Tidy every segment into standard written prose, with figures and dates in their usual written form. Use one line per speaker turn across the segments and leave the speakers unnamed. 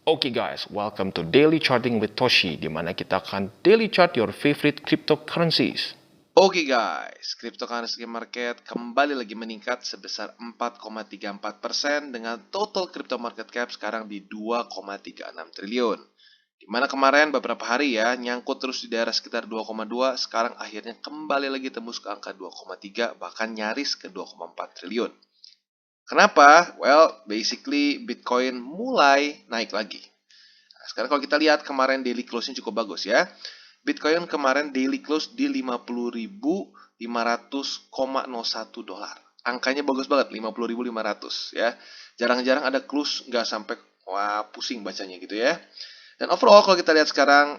Oke guys, welcome to Daily Charting with Toshi, di mana kita akan daily chart your favorite cryptocurrencies.
Oke guys, cryptocurrency market kembali lagi meningkat sebesar 4,34% dengan total crypto market cap sekarang di 2,36 triliun. Dimana kemarin beberapa hari ya nyangkut terus di daerah sekitar 2,2, sekarang akhirnya kembali lagi tembus ke angka 2,3 bahkan nyaris ke 2,4 triliun. Kenapa? Well, basically Bitcoin mulai naik lagi. Nah, sekarang kalau kita lihat kemarin daily close-nya cukup bagus ya. Bitcoin kemarin daily close di 50.500,01 dolar. Angkanya bagus banget, 50.500 ya. Jarang-jarang ada close nggak sampai wah pusing bacanya gitu ya. Dan overall kalau kita lihat sekarang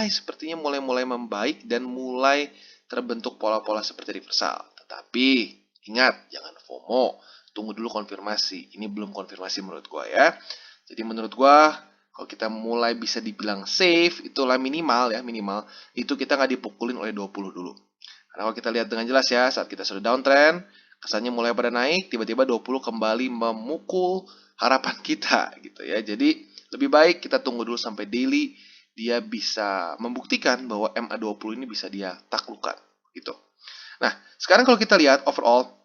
sepertinya mulai membaik dan mulai terbentuk pola-pola seperti reversal. Tetapi ingat jangan FOMO. Tunggu dulu konfirmasi. Ini belum konfirmasi menurut gua ya. Jadi menurut gua kalau kita mulai bisa dibilang safe, itulah minimal itu kita nggak dipukulin oleh 20 dulu. Karena kalau kita lihat dengan jelas ya, saat kita sudah downtrend, kesannya mulai pada naik, tiba-tiba 20 kembali memukul harapan kita gitu ya. Jadi lebih baik kita tunggu dulu sampai daily dia bisa membuktikan bahwa MA20 ini bisa dia taklukkan gitu. Nah, sekarang kalau kita lihat overall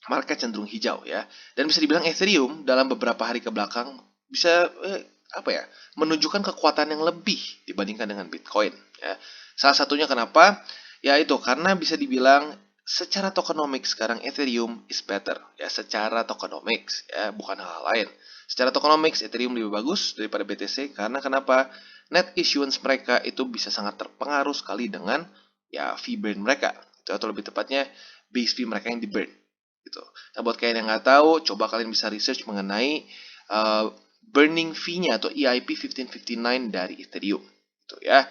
market cenderung hijau ya. Dan bisa dibilang Ethereum dalam beberapa hari ke belakang bisa menunjukkan kekuatan yang lebih dibandingkan dengan Bitcoin ya. Salah satunya kenapa? Ya itu karena bisa dibilang secara tokenomics sekarang Ethereum is better ya, secara tokenomics ya, bukan hal lain. Secara tokenomics Ethereum lebih bagus daripada BTC karena kenapa? Net issuance mereka itu bisa sangat terpengaruh sekali dengan ya fee burn mereka. Itu atau lebih tepatnya base fee mereka yang di burn gitu. Nah, buat kalian yang nggak tahu, coba kalian bisa research mengenai burning fee-nya atau EIP 1559 dari Ethereum gitu ya.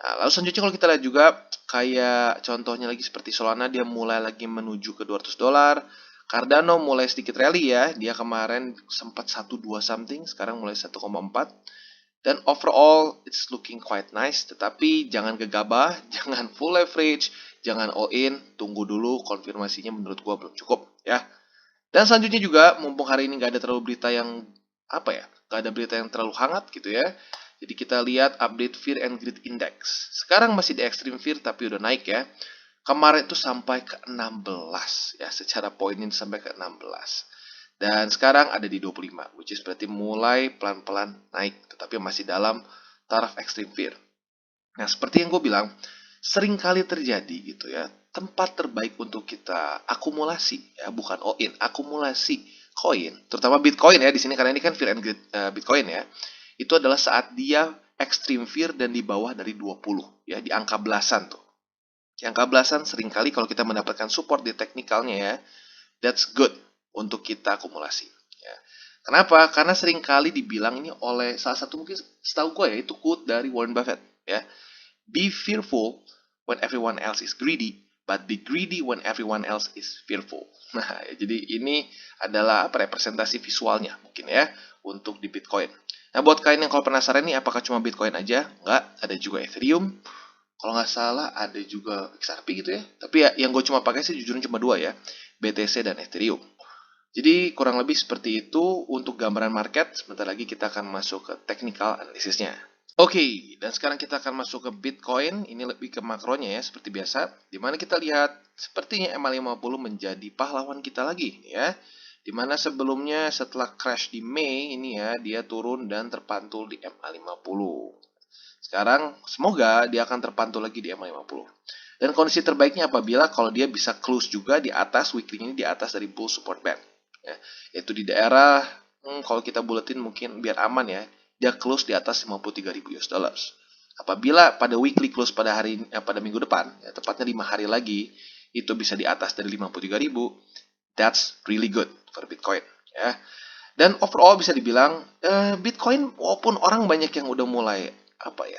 Nah, lalu selanjutnya kalau kita lihat juga kayak contohnya lagi seperti Solana, dia mulai lagi menuju ke 200 dolar. Cardano mulai sedikit rally ya, dia kemarin sempat 1,2 something, sekarang mulai 1,4. Dan overall it's looking quite nice, tetapi jangan gegabah, jangan full leverage, jangan all in, tunggu dulu konfirmasinya menurut gua belum cukup ya. Dan selanjutnya juga mumpung hari ini nggak ada terlalu berita yang nggak ada berita yang terlalu hangat gitu ya. Jadi kita lihat update Fear and Greed Index. Sekarang masih di extreme fear tapi udah naik ya. Kemarin itu sampai ke 16 ya, secara poinnya sampai ke 16. Dan sekarang ada di 25, which is berarti mulai pelan-pelan naik, tetapi masih dalam taraf extreme fear. Nah, seperti yang gue bilang, sering kali terjadi gitu ya, tempat terbaik untuk kita akumulasi, ya bukan all in, akumulasi koin, terutama Bitcoin ya di sini karena ini kan fear and greed Bitcoin ya, itu adalah saat dia extreme fear dan di bawah dari 20, ya di angka belasan tuh. Di angka belasan seringkali kalau kita mendapatkan support di teknikalnya ya, that's good untuk kita akumulasi. Ya. Kenapa? Karena seringkali dibilang ini oleh salah satu mungkin setahu gue ya itu quote dari Warren Buffett ya. Be fearful when everyone else is greedy, but be greedy when everyone else is fearful. Nah, jadi ini adalah representasi visualnya mungkin ya untuk di Bitcoin. Nah, buat kalian yang kalau penasaran nih apakah cuma Bitcoin aja? Enggak, ada juga Ethereum. Kalau nggak salah ada juga XRP gitu ya. Tapi ya yang gue cuma pakai sih jujur cuma dua ya, BTC dan Ethereum. Jadi kurang lebih seperti itu untuk gambaran market. Sebentar lagi kita akan masuk ke technical analisisnya. Oke, dan sekarang kita akan masuk ke Bitcoin. Ini lebih ke makronya ya, seperti biasa. Dimana kita lihat sepertinya MA50 menjadi pahlawan kita lagi ya. Dimana sebelumnya setelah crash di Mei ini ya, dia turun dan terpantul di MA50. Sekarang semoga dia akan terpantul lagi di MA50. Dan kondisi terbaiknya apabila kalau dia bisa close juga di atas weekly ini, di atas dari bull support band. Ya, yaitu di daerah kalau kita buletin mungkin biar aman ya, dia close di atas 53.000 US dollars. Apabila pada weekly close pada pada minggu depan, ya, tepatnya 5 hari lagi, itu bisa di atas dari 53.000, that's really good for Bitcoin ya. Dan overall bisa dibilang Bitcoin walaupun orang banyak yang udah mulai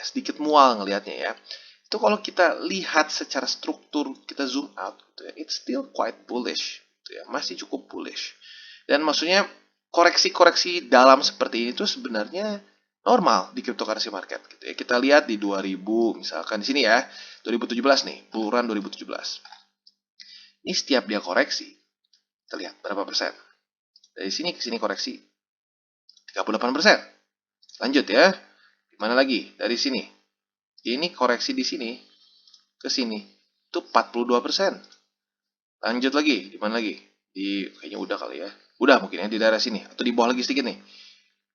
sedikit mual ngelihatnya ya. Itu kalau kita lihat secara struktur, kita zoom out gitu ya, it's still quite bullish gitu ya, masih cukup bullish. Dan maksudnya koreksi-koreksi dalam seperti ini tuh sebenarnya normal di cryptocurrency market gitu ya. Kita lihat di 2000 misalkan di sini ya, 2017 nih, bull run 2017. Ini setiap dia koreksi, kita lihat berapa persen. Dari sini ke sini koreksi 38%. Lanjut ya. Gimana lagi? Dari sini. Ini koreksi di sini ke sini. Itu 42%. Lanjut lagi. Di mana lagi? Kayaknya udah kali ya. Udah mungkin ya di daerah sini. Atau di bawah lagi sedikit nih.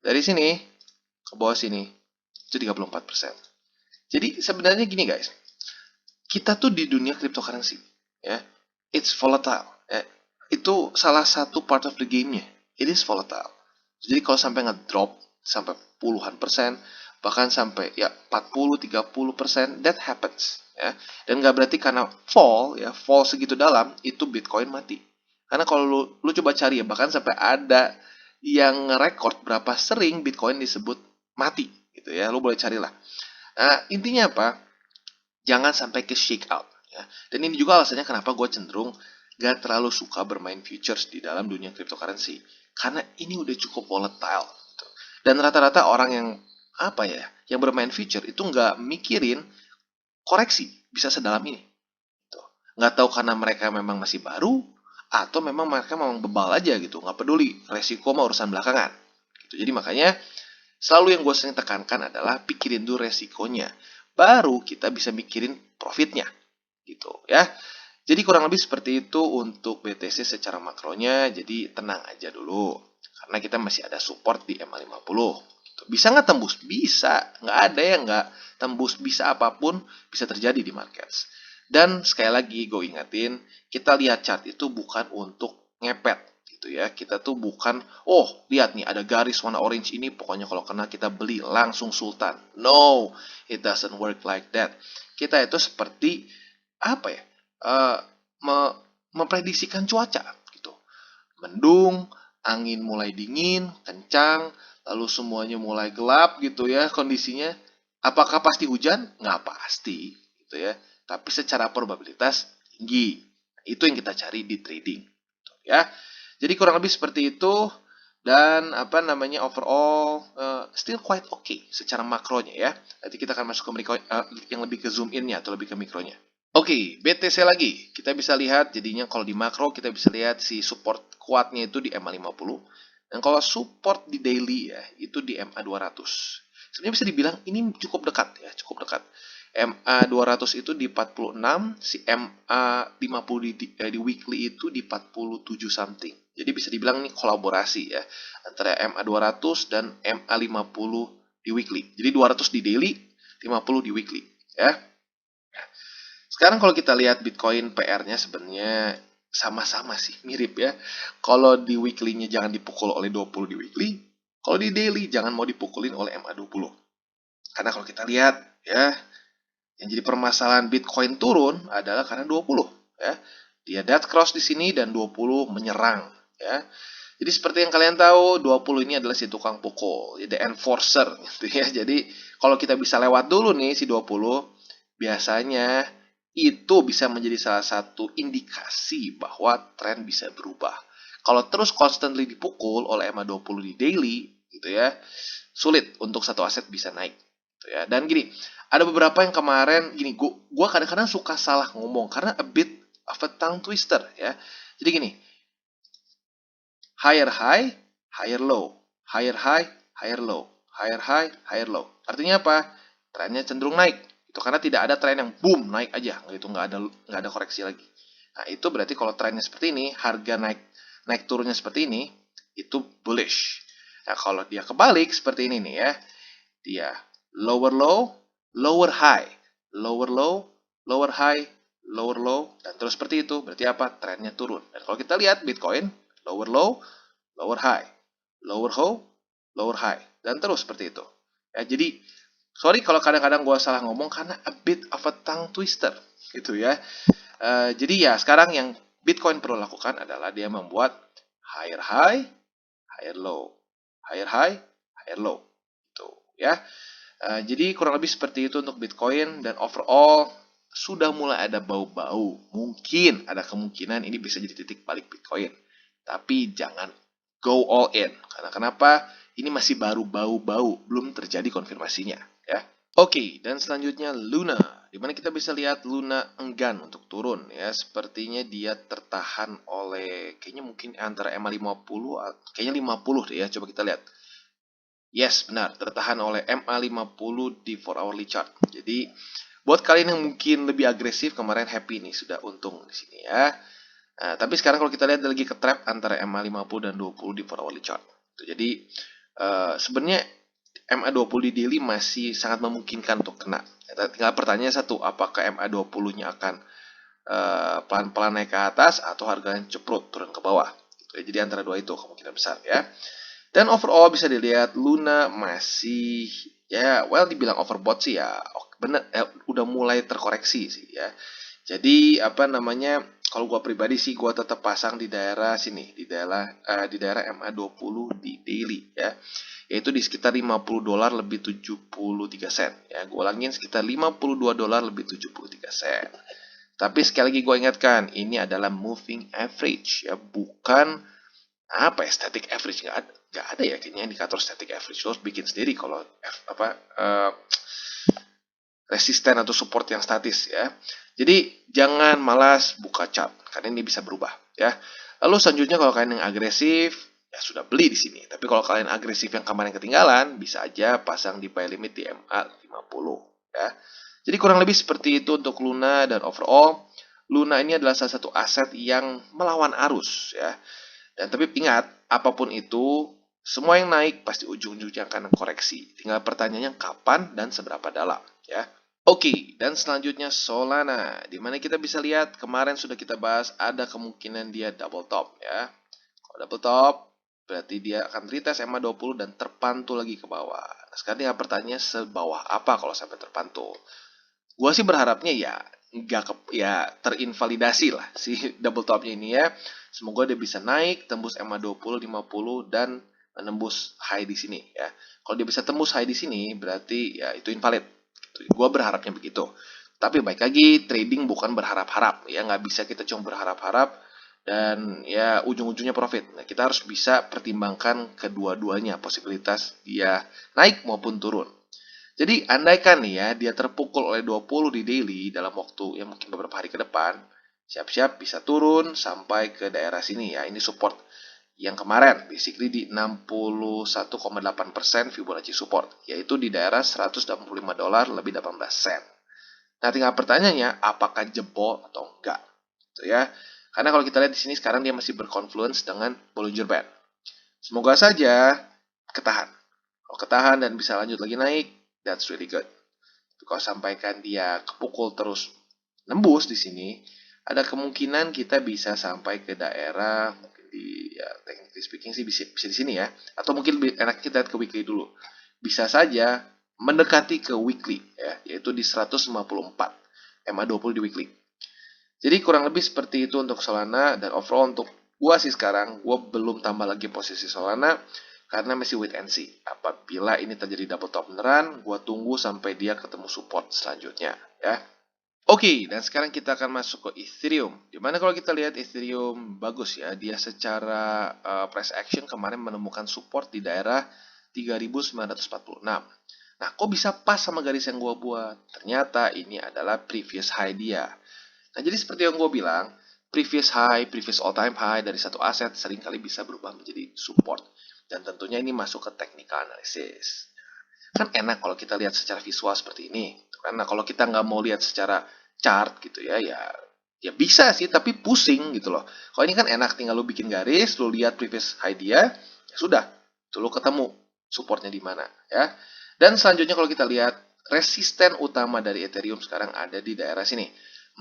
Dari sini ke bawah sini. Itu 34%. Jadi sebenarnya gini guys. Kita tuh di dunia cryptocurrency. Ya. It's volatile. Ya. Itu salah satu part of the game-nya. It is volatile. Jadi kalau sampai ngedrop sampai puluhan persen, bahkan sampai ya 40-30%, that happens ya. Dan nggak berarti karena fall segitu dalam itu Bitcoin mati. Karena kalau lu coba cari ya, bahkan sampai ada yang ngerekord berapa sering Bitcoin disebut mati gitu ya. Lu boleh carilah. Nah, intinya apa? Jangan sampai ke shake out ya. Dan ini juga alasannya kenapa gue cenderung gak terlalu suka bermain futures di dalam dunia cryptocurrency. Karena ini udah cukup volatile. Gitu. Dan rata-rata orang yang yang bermain future itu nggak mikirin koreksi bisa sedalam ini. Gitu. Nggak tahu karena mereka memang masih baru atau memang mereka memang bebal aja gitu, nggak peduli resiko mah urusan belakangan. Gitu. Jadi makanya selalu yang gue sering tekankan adalah pikirin dulu resikonya, baru kita bisa mikirin profitnya gitu ya. Jadi kurang lebih seperti itu untuk BTC secara makronya. Jadi tenang aja dulu. Karena kita masih ada support di MA50. Gitu. Bisa nggak tembus? Bisa. Nggak ada yang nggak tembus. Bisa apapun bisa terjadi di markets. Dan sekali lagi gue ingetin, kita lihat chart itu bukan untuk ngepet gitu ya. Kita tuh bukan, lihat nih ada garis warna orange ini, pokoknya kalau kena kita beli langsung sultan. No, it doesn't work like that. Kita itu seperti apa ya? eh, Memprediksikan cuaca gitu. Mendung, angin mulai dingin, kencang, lalu semuanya mulai gelap gitu ya kondisinya. Apakah pasti hujan? Nggak pasti gitu ya. Tapi secara probabilitas tinggi. Itu yang kita cari di trading gitu, ya. Jadi kurang lebih seperti itu dan overall still quite okay secara makronya ya. Nanti kita akan masuk ke yang lebih ke zoom in-nya atau lebih ke mikronya. Oke, BTC lagi. Kita bisa lihat jadinya kalau di makro kita bisa lihat si support kuatnya itu di MA50. Dan kalau support di daily ya, itu di MA200. Sebenarnya bisa dibilang ini cukup dekat ya, cukup dekat. MA200 itu di 46, si MA50 di weekly itu di 47 something. Jadi bisa dibilang ini kolaborasi ya antara MA200 dan MA50 di weekly. Jadi 200 di daily, 50 di weekly ya. Sekarang kalau kita lihat Bitcoin PR-nya sebenarnya sama-sama sih, mirip ya. Kalau di weekly-nya jangan dipukul oleh 20 di weekly, kalau di daily jangan mau dipukulin oleh MA20. Karena kalau kita lihat ya, yang jadi permasalahan Bitcoin turun adalah karena 20 ya. Dia dead cross di sini dan 20 menyerang ya. Jadi seperti yang kalian tahu, 20 ini adalah si tukang pukul, the enforcer gitu ya. Jadi kalau kita bisa lewat dulu nih si 20, biasanya itu bisa menjadi salah satu indikasi bahwa tren bisa berubah. Kalau terus constantly dipukul oleh MA20 di daily gitu ya, sulit untuk satu aset bisa naik gitu ya. Dan gini, ada beberapa yang kemarin gini, gua kadang-kadang suka salah ngomong karena a bit of a tongue twister ya. Jadi gini, higher high, higher low, higher high, higher low, higher high, higher low. Artinya apa? Trennya cenderung naik. Itu karena tidak ada tren yang boom naik aja, nggak ada koreksi lagi. Nah itu berarti kalau trennya seperti ini, harga naik turunnya seperti ini, itu bullish. Nah kalau dia kebalik seperti ini nih ya, dia lower low, lower high, lower low, lower high, lower low, dan terus seperti itu. Berarti apa? Trennya turun. Dan kalau kita lihat Bitcoin, lower low, lower high, lower low, lower high, dan terus seperti itu. Ya, jadi sorry kalau kadang-kadang gue salah ngomong karena a bit of a tongue twister gitu ya. Jadi ya sekarang yang Bitcoin perlu lakukan adalah dia membuat higher high, higher low, higher high, higher low, gitu ya. Jadi kurang lebih seperti itu untuk Bitcoin dan overall sudah mulai ada bau-bau. Mungkin ada kemungkinan ini bisa jadi titik balik Bitcoin. Tapi jangan go all in. Karena kenapa? Ini masih baru bau-bau, belum terjadi konfirmasinya ya. Oke, dan selanjutnya Luna. Dimana kita bisa lihat Luna enggan untuk turun ya. Sepertinya dia tertahan oleh kayaknya mungkin antara MA50, kayaknya 50 deh ya. Coba kita lihat. Yes, benar, tertahan oleh MA50 di 4 hourly chart. Jadi buat kalian yang mungkin lebih agresif, kemarin happy nih sudah untung di sini ya. Nah, tapi sekarang kalau kita lihat lagi ke trap antara MA50 dan 20 di 4 hourly chart. Jadi sebenarnya MA20 di daily masih sangat memungkinkan untuk kena. Tinggal pertanyaan satu, apakah MA20-nya akan pelan-pelan naik ke atas atau harganya ceprut turun ke bawah. Jadi antara dua itu kemungkinan besar ya. Dan overall bisa dilihat Luna masih ya dibilang overbought sih ya. Bener, udah mulai terkoreksi sih ya. Jadi apa namanya, kalau gua pribadi sih gua tetap pasang di daerah sini, di daerah MA20 di daily ya. Yaitu di sekitar $50 lebih 73 sen ya. Gua ulangin sekitar $52 lebih 73 sen. Tapi sekali lagi gue ingatkan, ini adalah moving average ya, bukan apa ya, static average. Nggak ada ya kayaknya indikator static average. Lo harus bikin sendiri kalau resisten atau support yang statis ya. Jadi jangan malas buka chart karena ini bisa berubah ya. Lalu selanjutnya kalau kalian yang agresif ya sudah beli di sini. Tapi kalau kalian agresif yang kemarin ketinggalan, bisa aja pasang di buy limit di MA50 ya. Jadi kurang lebih seperti itu untuk Luna. Dan overall Luna ini adalah salah satu aset yang melawan arus ya. Dan tapi ingat, apapun itu, semua yang naik pasti ujung-ujungnya akan koreksi. Tinggal pertanyaannya kapan dan seberapa dalam ya. Oke, dan selanjutnya Solana, di mana kita bisa lihat kemarin sudah kita bahas ada kemungkinan dia double top ya. Kalau double top, berarti dia akan retest MA20 dan terpantul lagi ke bawah. Nah, sekarang tinggal pertanyaannya sebawah apa kalau sampai terpantul. Gua sih berharapnya ya terinvalidasi lah si double topnya ini ya. Semoga dia bisa naik, tembus MA20, 50 dan menembus high di sini ya. Kalau dia bisa tembus high di sini, berarti ya itu invalid. Gue berharapnya begitu. Tapi baik lagi, trading bukan berharap-harap ya, nggak bisa kita cuma berharap-harap dan ya ujung-ujungnya profit. Nah, kita harus bisa pertimbangkan kedua-duanya, posibilitas dia naik maupun turun. Jadi andaikan nih ya dia terpukul oleh 20 di daily dalam waktu yang mungkin beberapa hari ke depan, siap-siap bisa turun sampai ke daerah sini ya. Ini support yang kemarin basically di 61,8% Fibonacci support, yaitu di daerah $185 lebih 18 sen. Nah, tinggal pertanyaannya apakah jebol atau enggak. Gitu ya. Karena kalau kita lihat di sini sekarang dia masih berconfluence dengan Bollinger Band. Semoga saja ketahan. Kalau ketahan dan bisa lanjut lagi naik, that's really good. Kalau sampaikan dia kepukul terus nembus di sini, ada kemungkinan kita bisa sampai ke daerah di ya technically speaking sih bisa di sini ya, atau mungkin lebih enak kita lihat ke weekly dulu. Bisa saja mendekati ke weekly ya, yaitu di 154 MA20 di weekly. Jadi kurang lebih seperti itu untuk Solana. Dan overall untuk gua sih sekarang gua belum tambah lagi posisi Solana karena masih wait and see. Apabila ini terjadi double top beneran, gua tunggu sampai dia ketemu support selanjutnya ya. Oke, dan sekarang kita akan masuk ke Ethereum. Dimana kalau kita lihat Ethereum bagus ya, dia secara price action kemarin menemukan support di daerah 3.946. Nah, kok bisa pas sama garis yang gua buat? Ternyata ini adalah previous high dia. Nah, jadi seperti yang gua bilang, previous high, previous all time high dari satu aset seringkali bisa berubah menjadi support. Dan tentunya ini masuk ke technical analysis. Kan enak kalau kita lihat secara visual seperti ini. Karena kalau kita nggak mau lihat secara chart gitu ya, ya bisa sih, tapi pusing gitu loh. Kalau ini kan enak, tinggal lu bikin garis, lu lihat previous high dia, ya sudah, tuh lu ketemu supportnya di mana ya. Dan selanjutnya kalau kita lihat resisten utama dari Ethereum sekarang ada di daerah sini,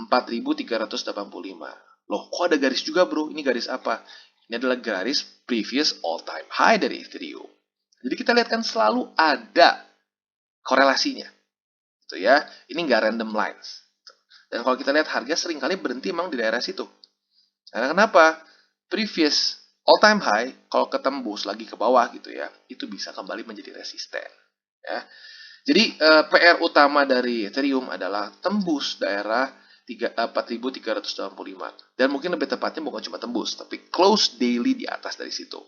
4.385. Loh, kok ada garis juga bro? Ini garis apa? Ini adalah garis previous all time high dari Ethereum. Jadi kita lihat kan selalu ada korelasinya. Gitu ya. Ini nggak random lines. Dan kalau kita lihat harga seringkali berhenti memang di daerah situ. Karena kenapa? Previous all time high kalau ketembus lagi ke bawah gitu ya, itu bisa kembali menjadi resisten ya. Jadi PR utama dari Ethereum adalah tembus daerah 4.385 dan mungkin lebih tepatnya bukan cuma tembus tapi close daily di atas dari situ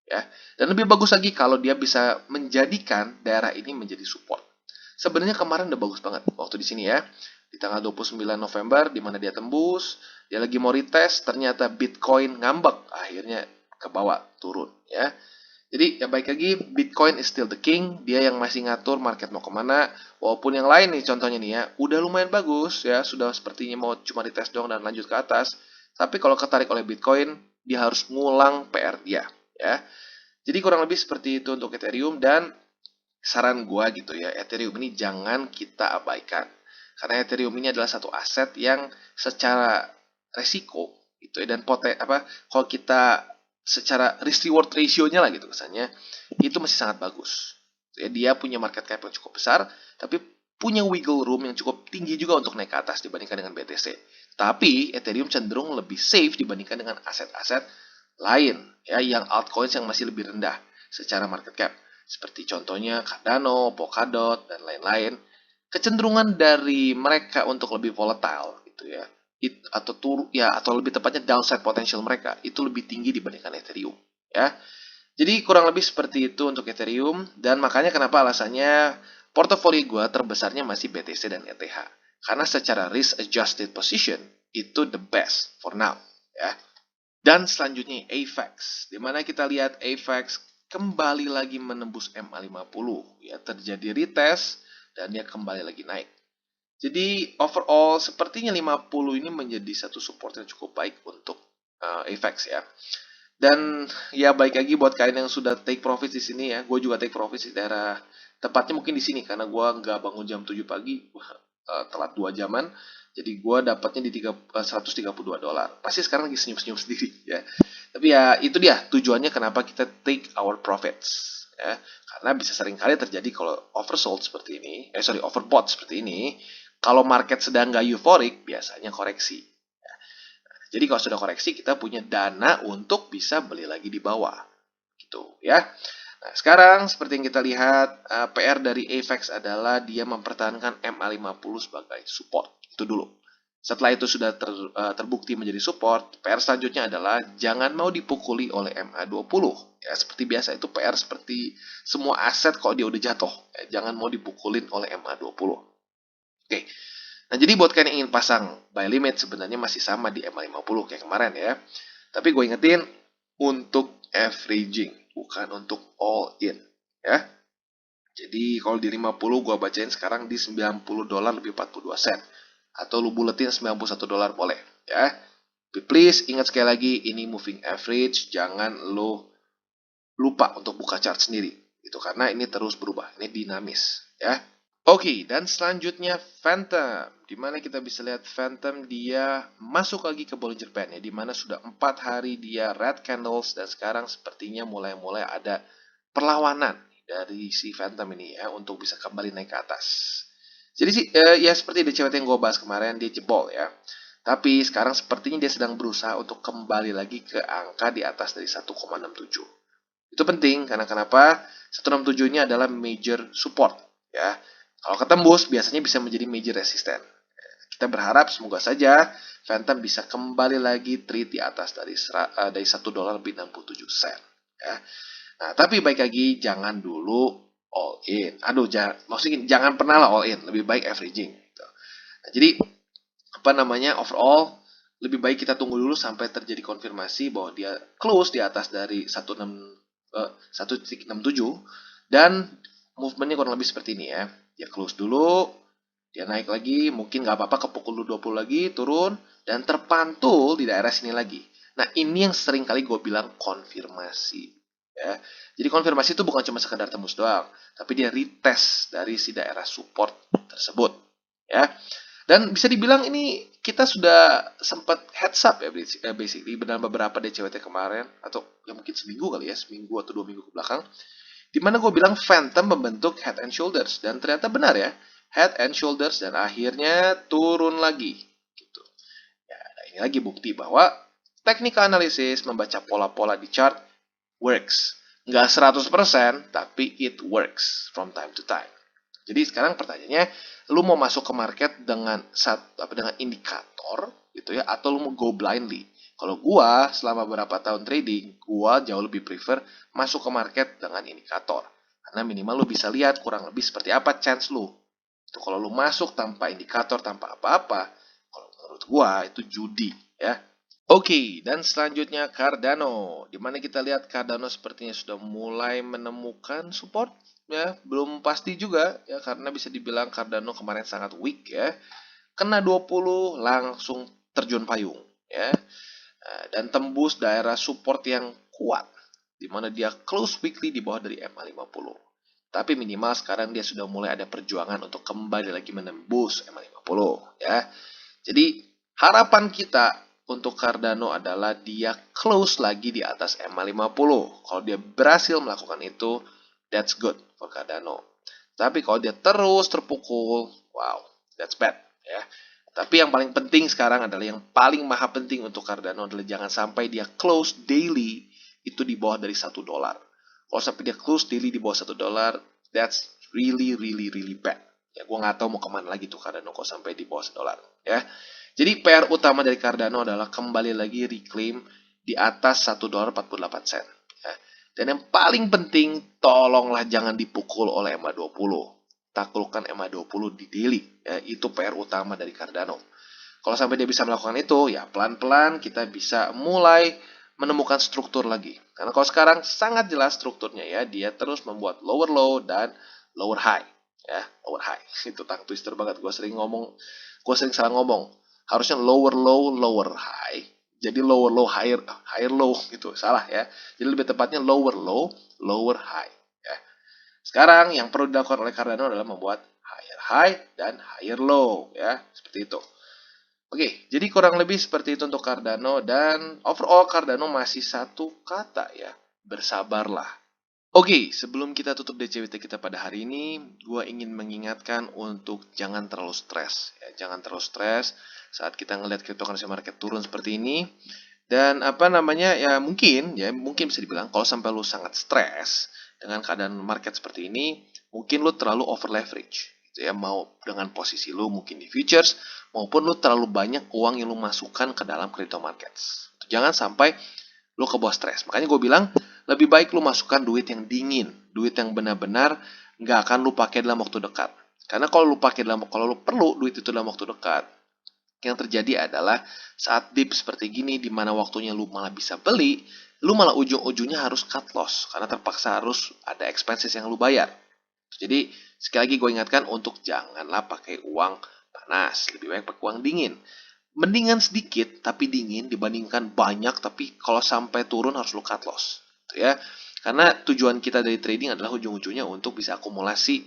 ya. Dan lebih bagus lagi kalau dia bisa menjadikan daerah ini menjadi support. Sebenarnya kemarin udah bagus banget waktu di sini ya. Di tanggal 29 November di mana dia tembus, dia lagi mau retest, ternyata Bitcoin ngambek, akhirnya ke bawah turun ya. Jadi ya baik lagi, Bitcoin is still the king, dia yang masih ngatur market mau kemana, walaupun yang lain nih contohnya nih ya, udah lumayan bagus ya, sudah sepertinya mau cuma dites doang dan lanjut ke atas, tapi kalau ketarik oleh Bitcoin, dia harus ngulang PR dia ya. Jadi kurang lebih seperti itu untuk Ethereum, dan saran gua gitu ya, Ethereum ini jangan kita abaikan. Karena Ethereum ini adalah satu aset yang secara resiko gitu ya, dan kalau kita secara risk reward ratio-nya lah gitu kesannya, itu masih sangat bagus. Ya, dia punya market cap yang cukup besar, tapi punya wiggle room yang cukup tinggi juga untuk naik ke atas dibandingkan dengan BTC. Tapi Ethereum cenderung lebih safe dibandingkan dengan aset-aset lain ya, yang altcoins yang masih lebih rendah secara market cap. Seperti contohnya Cardano, Polkadot, dan lain-lain. Kecenderungan dari mereka untuk lebih volatile gitu ya, atau lebih tepatnya downside potential mereka itu lebih tinggi dibandingkan Ethereum ya. Jadi kurang lebih seperti itu untuk Ethereum, dan makanya kenapa alasannya portofolio gue terbesarnya masih BTC dan ETH. Karena secara risk adjusted position itu the best for now ya. Dan selanjutnya AVAX, di mana kita lihat AVAX kembali lagi menembus MA50 ya, terjadi retest dan dia kembali lagi naik. Jadi overall sepertinya 50 ini menjadi satu support yang cukup baik untuk AVAX ya. Dan ya baik lagi buat kalian yang sudah take profit di sini ya, gue juga take profit di daerah tepatnya mungkin di sini karena gue nggak bangun jam 7 pagi, telat 2 jaman. Jadi gue dapatnya di $132. Pasti sekarang lagi senyum-senyum sendiri ya. Tapi ya itu dia tujuannya kenapa kita take our profits ya. Karena bisa sering kali terjadi kalau oversold seperti ini, overbought seperti ini, kalau market sedang nggak euphoric biasanya koreksi. Jadi kalau sudah koreksi kita punya dana untuk bisa beli lagi di bawah. Gitu ya. Nah, sekarang seperti yang kita lihat, PR dari AVAX adalah dia mempertahankan MA50 sebagai support. Itu dulu. Setelah itu sudah terbukti menjadi support, PR selanjutnya adalah jangan mau dipukuli oleh MA20. Ya, seperti biasa itu PR seperti semua aset kalau dia udah jatuh. Ya, jangan mau dipukulin oleh MA20. Oke. Nah, jadi buat kalian yang ingin pasang buy limit sebenarnya masih sama di MA50 kayak kemarin ya. Tapi gue ingetin untuk averaging, bukan untuk all in ya. Jadi kalau di 50 gue bacain sekarang di $90 lebih 42 sen. Atau lu buletin $91 boleh ya. Tapi please ingat sekali lagi ini moving average, jangan lu lupa untuk buka chart sendiri. Itu karena ini terus berubah, ini dinamis ya. Oke, dan selanjutnya Phantom, di mana kita bisa lihat Phantom dia masuk lagi ke Bollinger Band ya, di mana sudah 4 hari dia red candles dan sekarang sepertinya mulai ada perlawanan dari si Phantom ini ya untuk bisa kembali naik ke atas. Jadi sih ya seperti DCWT yang gue bahas kemarin, dia jebol ya. Tapi sekarang sepertinya dia sedang berusaha untuk kembali lagi ke angka di atas dari 1,67. Itu penting karena kenapa? 167 ini adalah major support ya. Kalau ketembus biasanya bisa menjadi major resisten. Kita berharap semoga saja Phantom bisa kembali lagi trade di atas dari $1 lebih 67 sen ya. Nah, tapi baik lagi jangan dulu all in. Maksudnya jangan pernah lah all in, lebih baik averaging gitu. Nah, jadi overall lebih baik kita tunggu dulu sampai terjadi konfirmasi bahwa dia close di atas dari 1,67 dan movementnya kurang lebih seperti ini ya. Dia close dulu, dia naik lagi, mungkin nggak apa-apa kepukul 20 lagi, turun, dan terpantul di daerah sini lagi. Nah, ini yang sering kali gue bilang konfirmasi. Ya. Jadi konfirmasi itu bukan cuma sekedar tembus doang, tapi dia retest dari si daerah support tersebut. Ya. Dan bisa dibilang ini kita sudah sempat heads up ya basically dalam beberapa DCWT kemarin, atau ya mungkin seminggu kali ya, seminggu atau 2 minggu ke belakang, dimana gue bilang Phantom membentuk head and shoulders, dan ternyata benar ya, head and shoulders, dan akhirnya turun lagi gitu ya. Nah, ini lagi bukti bahwa technical analysis, membaca pola-pola di chart works. Nggak 100% tapi it works from time to time. Jadi sekarang pertanyaannya, lu mau masuk ke market dengan dengan indikator gitu ya, atau lu mau go blindly? Kalau gua selama beberapa tahun trading, gua jauh lebih prefer masuk ke market dengan indikator. Karena minimal lu bisa lihat kurang lebih seperti apa chance lu. Itu kalau lu masuk tanpa indikator, tanpa apa-apa, kalau menurut gua itu judi ya. Oke, dan selanjutnya Cardano, di mana kita lihat Cardano sepertinya sudah mulai menemukan support, ya, belum pasti juga ya karena bisa dibilang Cardano kemarin sangat weak ya. Kena 20 langsung terjun payung ya. Dan tembus daerah support yang kuat di mana dia close weekly di bawah dari MA50. Tapi minimal sekarang dia sudah mulai ada perjuangan untuk kembali lagi menembus MA50 ya. Jadi harapan kita untuk Cardano adalah dia close lagi di atas MA50. Kalau dia berhasil melakukan itu, that's good for Cardano. Tapi kalau dia terus terpukul, wow, that's bad ya. Tapi yang paling penting sekarang adalah yang paling maha penting untuk Cardano adalah jangan sampai dia close daily itu di bawah dari $1. Kalau sampai dia close daily di bawah $1, that's really really really bad. Ya, gue nggak tahu mau kemana lagi tuh Cardano kalau sampai di bawah $1 ya. Jadi PR utama dari Cardano adalah kembali lagi reclaim di atas $1.48. Ya. Dan yang paling penting, tolonglah jangan dipukul oleh MA20. Taklukkan MA20 di daily. Ya, itu PR utama dari Cardano. Kalau sampai dia bisa melakukan itu, ya pelan-pelan kita bisa mulai menemukan struktur lagi. Karena kalau sekarang sangat jelas strukturnya ya, dia terus membuat lower low dan lower high. Ya, lower high. Itu tongue twister banget. Gue sering salah ngomong. Harusnya lower low, lower high. Jadi lower low, higher low gitu. Salah ya. Jadi lebih tepatnya lower low, lower high. Ya. Sekarang yang perlu dilakukan oleh Cardano adalah membuat higher high dan higher low ya, seperti itu. Oke, jadi kurang lebih seperti itu untuk Cardano dan overall Cardano masih satu kata ya, bersabarlah. Oke, sebelum kita tutup DCWT kita pada hari ini, gue ingin mengingatkan untuk jangan terlalu stres. Ya, jangan terlalu stres saat kita ngelihat cryptocurrency market turun seperti ini. Dan apa namanya ya mungkin bisa dibilang kalau sampai lu sangat stres dengan keadaan market seperti ini, mungkin lu terlalu over leverage. Gitu ya, mau dengan posisi lu mungkin di futures maupun lu terlalu banyak uang yang lu masukkan ke dalam crypto markets. Jangan sampai lu ke bawah stres. Makanya gue bilang lebih baik lu masukkan duit yang dingin, duit yang benar-benar nggak akan lu pakai dalam waktu dekat. Karena kalau lu perlu duit itu dalam waktu dekat, yang terjadi adalah saat dip seperti gini di mana waktunya lu malah bisa beli, lu malah ujung-ujungnya harus cut loss karena terpaksa harus ada expenses yang lu bayar. Jadi sekali lagi gue ingatkan untuk janganlah pakai uang panas, lebih baik pakai uang dingin. Mendingan sedikit tapi dingin dibandingkan banyak tapi kalau sampai turun harus lu cut loss. Gitu ya. Karena tujuan kita dari trading adalah ujung-ujungnya untuk bisa akumulasi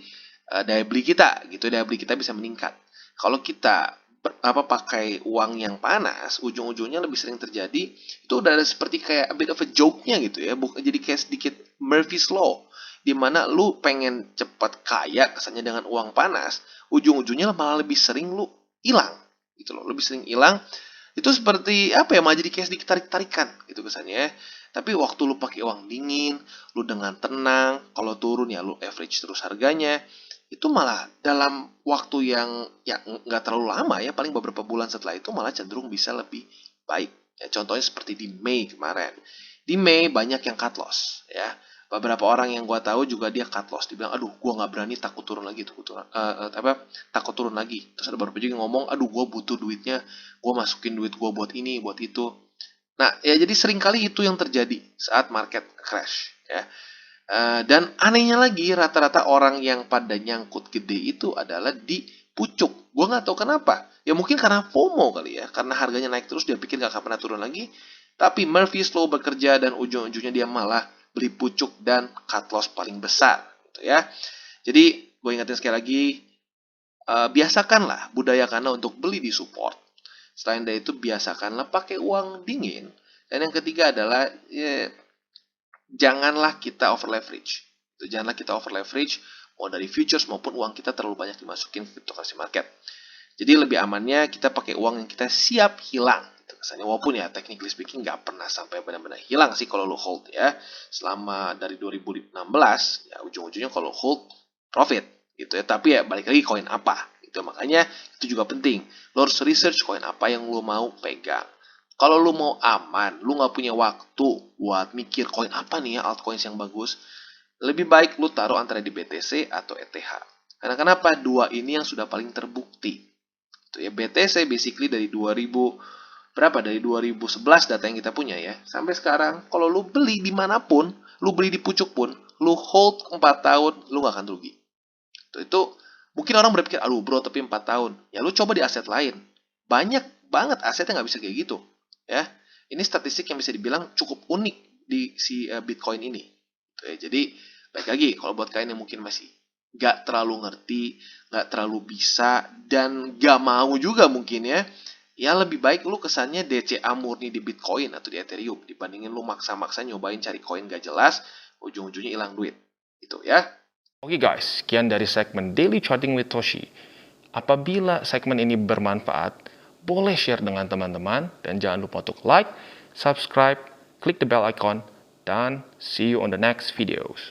daya beli kita, gitu daya beli kita bisa meningkat. Kalau kita pakai uang yang panas, ujung-ujungnya lebih sering terjadi itu udah ada seperti kayak a bit of a joke-nya gitu ya, bukan jadi kayak sedikit Murphy's Law di mana lu pengen cepat kaya kesannya dengan uang panas, ujung-ujungnya malah lebih sering lu hilang gitu loh, lebih sering hilang. Itu seperti apa ya, malah jadi kayak sedikit tarik-tarikan gitu kesannya ya. Tapi waktu lu pakai uang dingin, lu dengan tenang, kalau turun ya lu average terus harganya, itu malah dalam waktu yang ya nggak terlalu lama ya, paling beberapa bulan setelah itu malah cenderung bisa lebih baik. Ya, contohnya seperti di Mei kemarin. Di Mei banyak yang cut loss ya. Beberapa orang yang gue tahu juga dia cut loss. Dibilang, aduh gue nggak berani, takut turun lagi, takut turun lagi. Terus ada beberapa juga yang ngomong, aduh gue butuh duitnya, gue masukin duit gue buat ini, buat itu. Nah, ya jadi seringkali itu yang terjadi saat market crash ya. Dan anehnya lagi, rata-rata orang yang pada nyangkut gede itu adalah di pucuk. Gue nggak tahu kenapa. Ya mungkin karena FOMO kali ya. Karena harganya naik terus, dia pikir nggak akan pernah turun lagi. Tapi Murphy's Law bekerja dan ujung-ujungnya dia malah beli pucuk dan cut loss paling besar. Gitu ya. Jadi gue ingetin sekali lagi, biasakanlah budaya karena untuk beli di support. Selain dari itu, biasakanlah pakai uang dingin. Dan yang ketiga adalah ya, janganlah kita over leverage. Janganlah kita over leverage mau dari futures maupun uang kita terlalu banyak dimasukin ke cryptocurrency market. Jadi lebih amannya kita pakai uang yang kita siap hilang. Gitu kesannya. Walaupun ya technically speaking nggak pernah sampai benar-benar hilang sih kalau lo hold ya. Selama dari 2016 ya ujung-ujungnya kalau hold profit gitu ya. Tapi ya balik lagi koin apa gitu. Makanya itu juga penting. Lo harus research koin apa yang lo mau pegang. Kalau lu mau aman, lu nggak punya waktu buat mikir koin apa nih ya altcoins yang bagus, lebih baik lu taruh antara di BTC atau ETH. Karena kenapa? Dua ini yang sudah paling terbukti. Itu ya BTC basically dari 2000 berapa dari 2011 data yang kita punya ya, sampai sekarang kalau lu beli dimanapun, lu beli di pucuk pun, lu hold 4 tahun, lu gak akan rugi. Itu mungkin orang berpikir, aduh bro tapi 4 tahun, ya lu coba di aset lain, banyak banget aset yang gak bisa kayak gitu ya. Ini statistik yang bisa dibilang cukup unik di si Bitcoin ini. Jadi baik lagi, kalau buat kalian yang mungkin masih gak terlalu ngerti, gak terlalu bisa, dan gak mau juga mungkin ya lebih baik lu kesannya DCA murni di Bitcoin atau di Ethereum dibandingin lu maksa-maksa nyobain cari koin gak jelas, ujung-ujungnya hilang duit. Itu ya.
Oke guys, sekian dari segmen Daily Charting with Toshi. Apabila segmen ini bermanfaat, boleh share dengan teman-teman dan jangan lupa untuk like, subscribe, klik the bell icon, dan see you on the next videos.